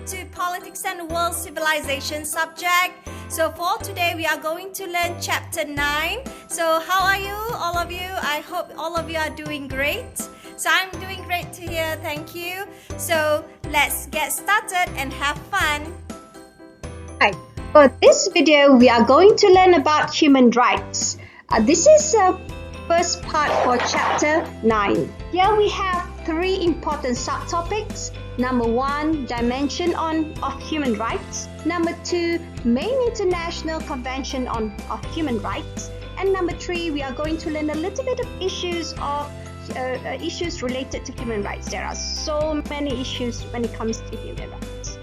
to Politics and World Civilization subject. So for today, we are going to learn chapter 9. So how are you, all of you? I hope all of you are doing great. So I'm doing great to hear, thank you. So let's get started and have fun. Hi, for this video, we are going to learn about human rights. This is the first part for chapter 9. Here we have 3 important subtopics. Number 1, dimension of human rights. Number 2, main international convention of human rights. And number 3, we are going to learn a little bit of issues related to human rights. There are so many issues when it comes to human rights.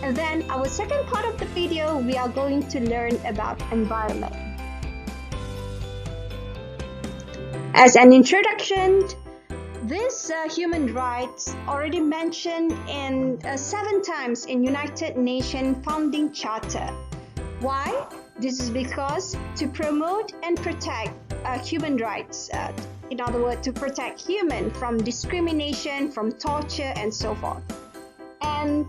And then our second part of the video, we are going to learn about environment. As an introduction, this human rights already mentioned in 7 times in United Nations Founding Charter. Why? This is because to promote and protect human rights, in other words, to protect human from discrimination, from torture, and so forth. And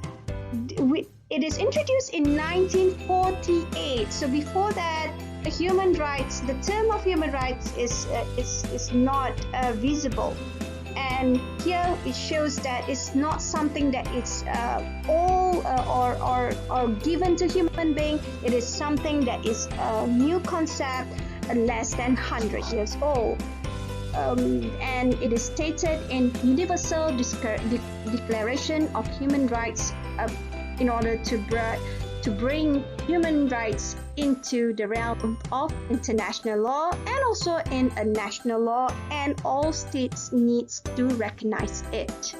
it is introduced in 1948. So before that, human rights, the term of human rights is not visible. And here it shows that it's not something that is all or given to human being. It is something that is a new concept, less than 100 years old. And it is stated in Universal Declaration of Human Rights in order to bring human rights into the realm of international law and also in a national law, and all states needs to recognize it.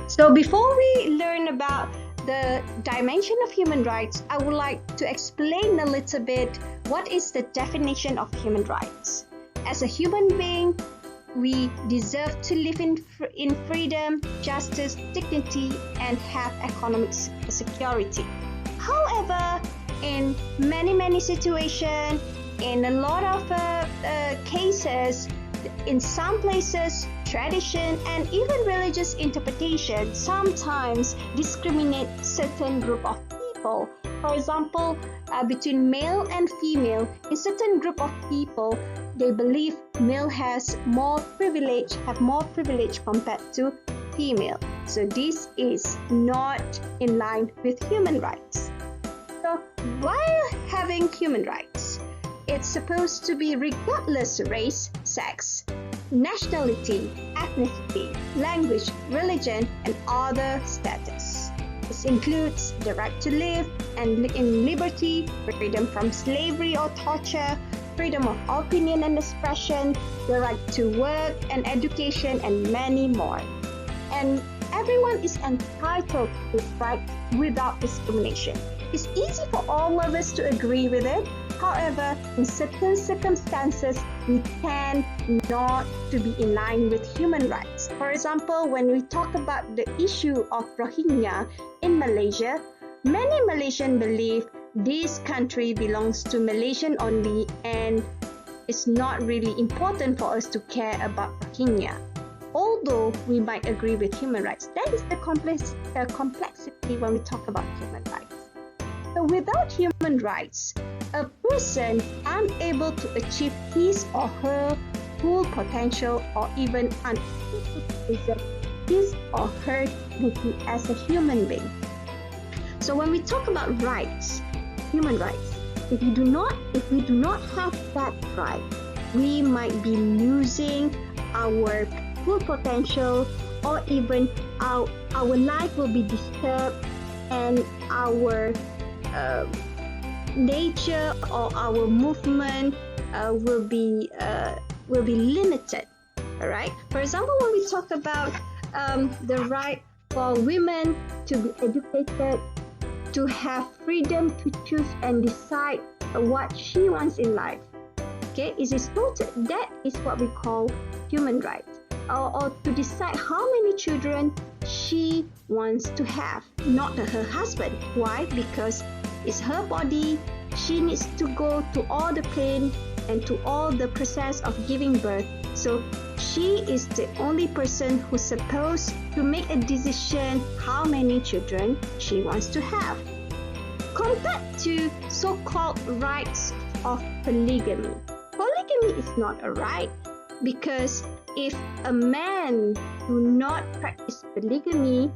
So before we learn about the dimension of human rights, I would like to explain a little bit what is the definition of human rights. As a human being, we deserve to live in freedom, justice, dignity, and have economic security. However, in many situations, in a lot of cases, in some places, tradition and even religious interpretation sometimes discriminate certain group of people. For example, between male and female, in certain group of people, they believe male have more privilege compared to female. So this is not in line with human rights. So while having human rights, it's supposed to be regardless of race, sex, nationality, ethnicity, language, religion, and other status. This includes the right to live and in liberty, freedom from slavery or torture, freedom of opinion and expression, the right to work and education, and many more. And everyone is entitled to this right without discrimination. It's easy for all of us to agree with it. However, in certain circumstances, we tend not to be in line with human rights. For example, when we talk about the issue of Rohingya in Malaysia, many Malaysians believe this country belongs to Malaysian only and it's not really important for us to care about Rohingya. Although we might agree with human rights, that is the complexity when we talk about human rights. So without human rights, a person unable to achieve his or her full potential or even unable to preserve his or her dignity as a human being. So when we talk about rights, human rights, if we do not have that right, we might be losing our full potential, or even our life will be disturbed and our nature or our movement will be limited. All right. For example, when we talk about the right for women to be educated, to have freedom to choose and decide what she wants in life. Okay, it is noted that is what we call human rights, or to decide how many children she wants to have, not her husband. Why? Because it's her body. She needs to go to all the pain and to all the process of giving birth. So she is the only person who's supposed to make a decision how many children she wants to have. Compared to so-called rights of polygamy. Polygamy is not a right, because if a man do not practice polygamy,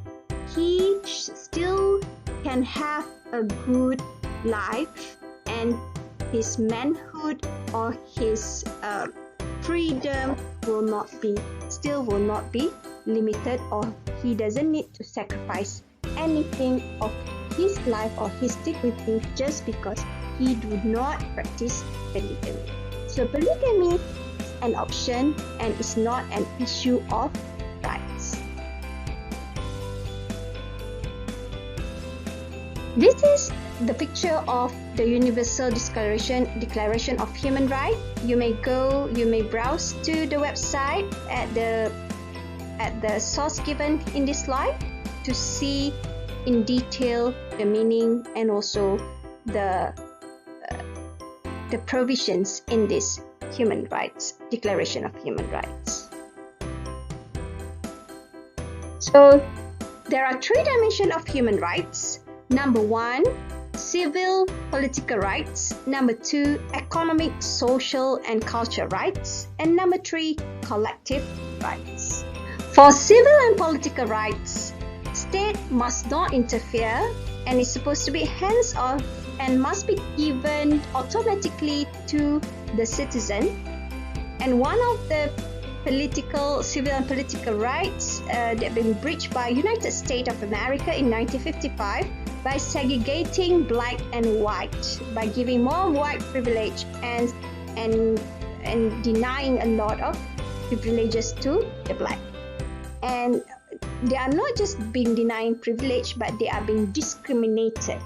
he still can have a good life, and his manhood or his freedom will not be limited, or he doesn't need to sacrifice anything of his life or his dignity just because he do not practice polygamy. So polygamy is an option and is not an issue of rights. This is the picture of the Universal Declaration of Human Rights. You may browse to the website at the source given in this slide to see in detail the meaning and also the provisions in this human rights Declaration of Human Rights. So there are three dimensions of human rights. Number 1, civil political rights. Number 2, economic, social and cultural rights. And number 3, collective rights. For civil and political rights, state must not interfere and is supposed to be hands-off and must be given automatically to the citizen. And one of the civil and political rights that have been breached by United States of America in 1955 by segregating black and white, by giving more white privilege and denying a lot of privileges to the black. And they are not just being denied privilege, but they are being discriminated.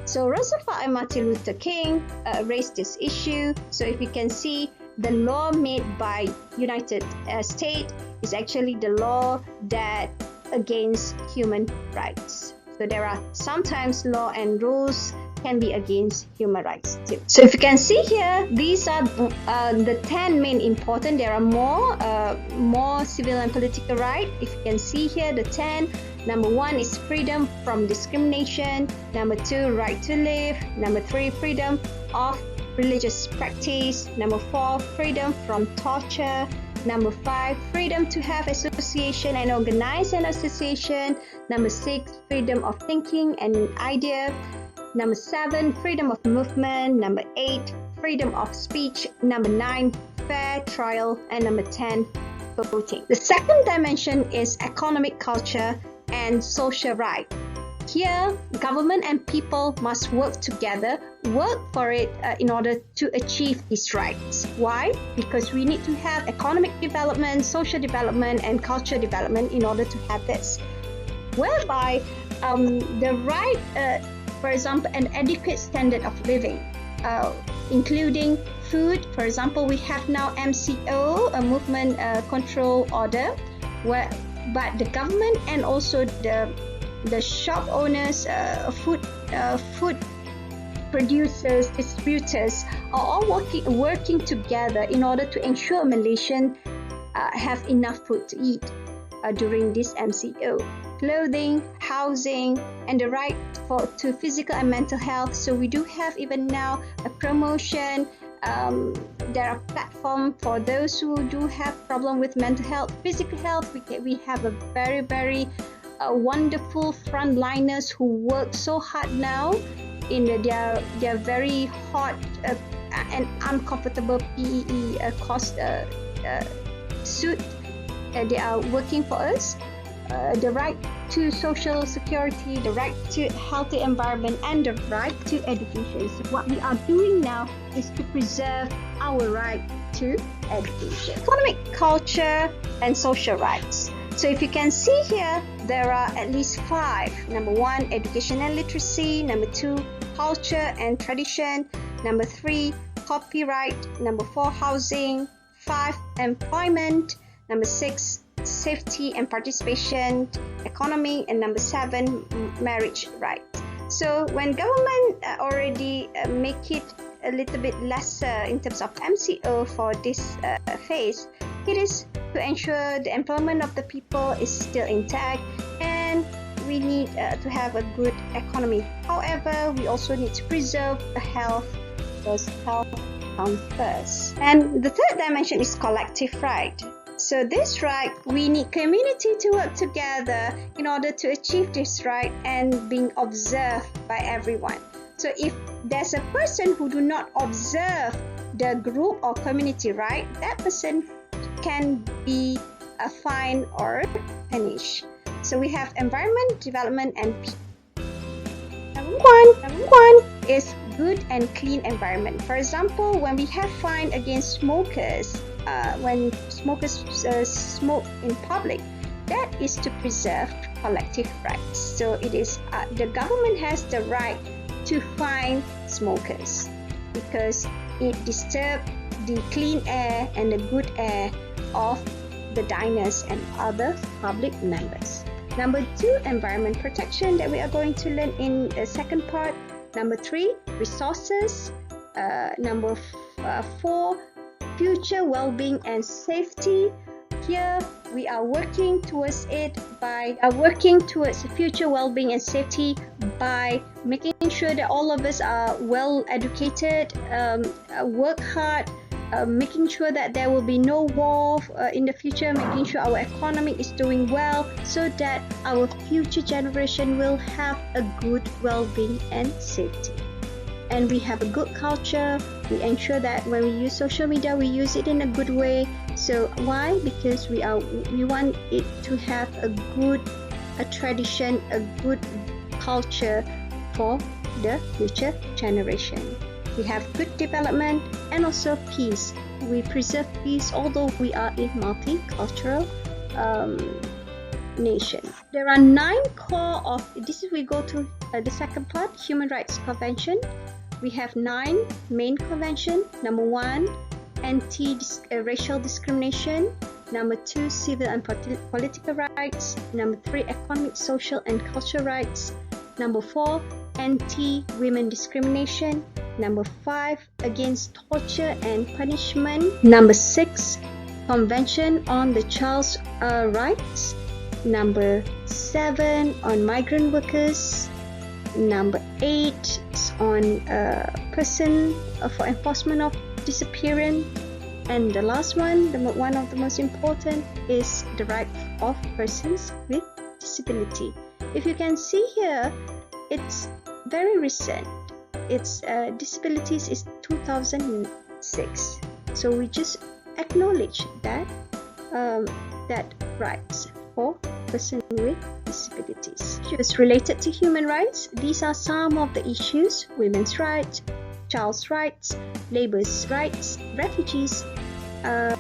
So Roosevelt and Martin Luther King raised this issue. So if you can see, the law made by United States is actually the law that against human rights. So there are sometimes law and rules can be against human rights too. So if you can see here, these are the 10 main important. There are more civil and political rights. If you can see here, the 10. Number 1 is freedom from discrimination. Number 2, right to live. Number 3, freedom of religious practice. Number 4, freedom from torture. Number 5, freedom to have association and organize an association. Number 6, freedom of thinking and idea. Number 7, freedom of movement. Number 8, freedom of speech. Number 9, fair trial. And number 10, voting. The second dimension is economic, culture and social right. Here, government and people must work together, work for it in order to achieve these rights. Why? Because we need to have economic development, social development, and cultural development in order to have this. Whereby the right, for example, an adequate standard of living, including food. For example, we have now MCO, a movement control order, but the government and also the shop owners, food producers, distributors are all working together in order to ensure Malaysians have enough food to eat during this MCO. Clothing, housing, and the right to physical and mental health. So we do have even now a promotion. There are platforms for those who do have problem with mental health, physical health. We have a very, very wonderful frontliners who work so hard now in their very hot and uncomfortable PEE suit. They are working for us. The right to social security, the right to healthy environment, and the right to education. So what we are doing now is to preserve our right to education. Economic, culture, and social rights. So if you can see here, there are at least 5. Number 1, education and literacy. Number 2, culture and tradition. Number 3, copyright. Number 4, housing. 5, employment. Number 6, safety and participation, economy. And number 7, marriage right. So when government already make it a little bit lesser in terms of MCO for this phase, it is to ensure the employment of the people is still intact, and we need to have a good economy. However, we also need to preserve the health, because health comes first. And the third dimension is collective right. So this right, we need community to work together in order to achieve this right and being observed by everyone. So if there's a person who do not observe the group or community right, that person can be fined or punished. So we have environment, development, and peace. Number one is good and clean environment. For example, when we have fine against smokers, when smokers smoke in public, that is to preserve collective rights. So it is the government has the right to fine smokers because it disturbs the clean air and the good air of the diners and other public members. Number 2, environment protection that we are going to learn in the second part. Number 3, resources. Number 4, future well-being and safety. Here we are working towards future well-being and safety by making sure that all of us are well educated, work hard, making sure that there will be no war in the future, making sure our economy is doing well so that our future generation will have a good well-being and safety. And we have a good culture. We ensure that when we use social media, we use it in a good way. So why? Because we want it to have a tradition, a good culture for the future generation. We have good development and also peace. We preserve peace although we are a multicultural nation. There are 9 core of this. We go to the second part, Human Rights Convention. We have 9 main convention. Number 1, anti-racial discrimination. Number 2, civil and political rights. Number 3, economic, social and cultural rights. Number 4, anti-women discrimination. Number 5, against torture and punishment. Number 6, Convention on the Child's Rights. Number 7, on migrant workers. Number 8 is on person for enforcement of disappearance. And the last one, one of the most important, is the right of persons with disability. If you can see here, it's very recent. Its disabilities is 2006. So we just acknowledge that rights for person with disabilities. Issues related to human rights. These are some of the issues: women's rights, child's rights, labor's rights, refugees,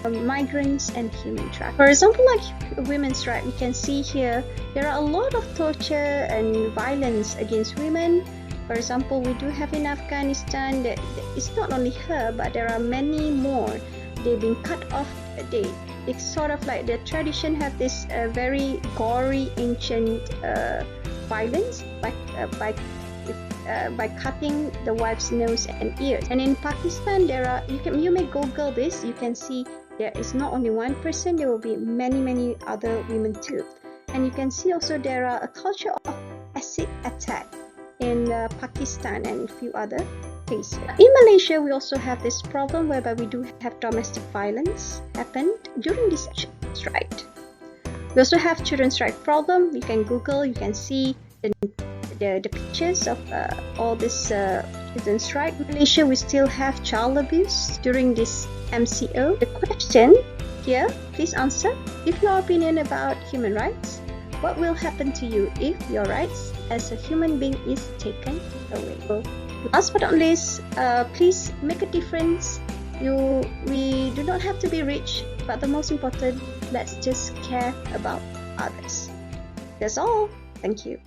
migrants, and human trafficking. For example, like women's rights, we can see here there are a lot of torture and violence against women. For example, we do have in Afghanistan that it's not only her, but there are many more. They've been cut off. It's sort of like the tradition have this very gory ancient violence by cutting the wife's nose and ears. And in Pakistan, you may Google this. You can see there is not only one person. There will be many other women too. And you can see also there are a culture of acid attack in Pakistan and a few other places. In Malaysia, we also have this problem whereby we do have domestic violence happened during this strike. We also have children's right problem. You can Google, you can see the pictures of all this children's right. In Malaysia, we still have child abuse during this MCO. The question here, please answer. Give your opinion about human rights. What will happen to you if your rights as a human being is taken away? So, last but not least, please make a difference. We do not have to be rich, but the most important, let's just care about others. That's all. Thank you.